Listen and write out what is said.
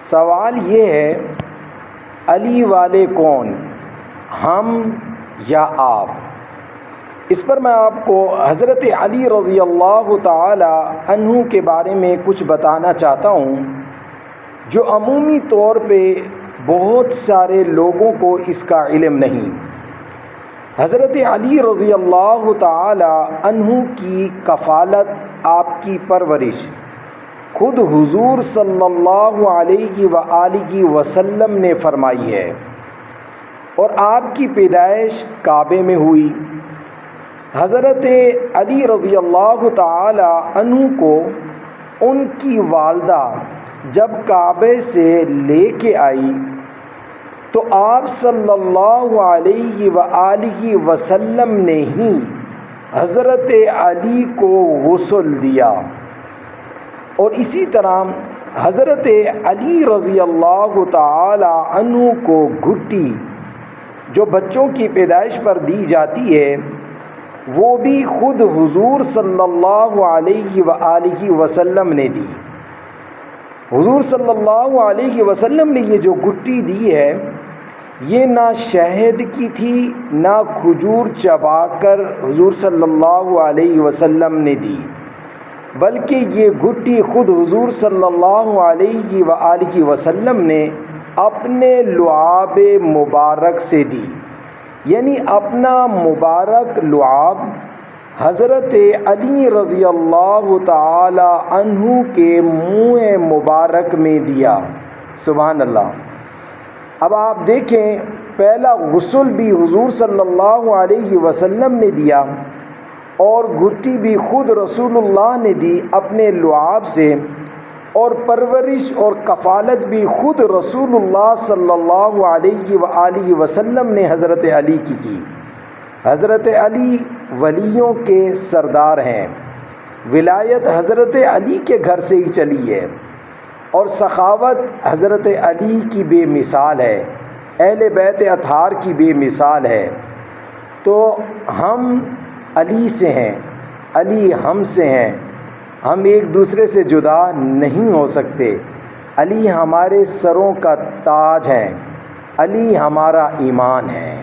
سوال یہ ہے، علی والے کون، ہم یا آپ؟ اس پر میں آپ کو حضرت علی رضی اللہ تعالی عنہ کے بارے میں کچھ بتانا چاہتا ہوں جو عمومی طور پہ بہت سارے لوگوں کو اس کا علم نہیں۔ حضرت علی رضی اللہ تعالی عنہ کی کفالت، آپ کی پرورش خود حضور صلی اللہ علیہ وآلہ وسلم نے فرمائی ہے، اور آپ کی پیدائش کعبے میں ہوئی۔ حضرت علی رضی اللہ تعالی عنہ کو ان کی والدہ جب کعبے سے لے کے آئی تو آپ صلی اللہ علیہ وآلہ وسلم نے ہی حضرت علی کو غسل دیا، اور اسی طرح حضرت علی رضی اللہ تعالی عنہ کو گھٹی جو بچوں کی پیدائش پر دی جاتی ہے وہ بھی خود حضور صلی اللہ علیہ وآلہ وسلم نے دی۔ حضور صلی اللہ علیہ وسلم نے یہ جو گھٹی دی ہے یہ نہ شہد کی تھی نہ کھجور چبا کر حضور صلی اللہ علیہ وسلم نے دی، بلکہ یہ گھٹی خود حضور صلی اللہ علیہ وآلہ وسلم نے اپنے لعاب مبارک سے دی، یعنی اپنا مبارک لعاب حضرت علی رضی اللہ تعالی عنہ کے منہ مبارک میں دیا۔ سبحان اللہ۔ اب آپ دیکھیں، پہلا غسل بھی حضور صلی اللہ علیہ وسلم نے دیا، اور گھٹی بھی خود رسول اللہ نے دی اپنے لعاب سے، اور پرورش اور کفالت بھی خود رسول اللہ صلی اللہ علیہ وآلہ وسلم نے حضرت علی کی۔ حضرت علی ولیوں کے سردار ہیں، ولایت حضرت علی کے گھر سے ہی چلی ہے، اور سخاوت حضرت علی کی بے مثال ہے، اہل بیت اطہار کی بے مثال ہے۔ تو ہم علی سے ہیں، علی ہم سے ہیں، ہم ایک دوسرے سے جدا نہیں ہو سکتے۔ علی ہمارے سروں کا تاج ہیں، علی ہمارا ایمان ہے۔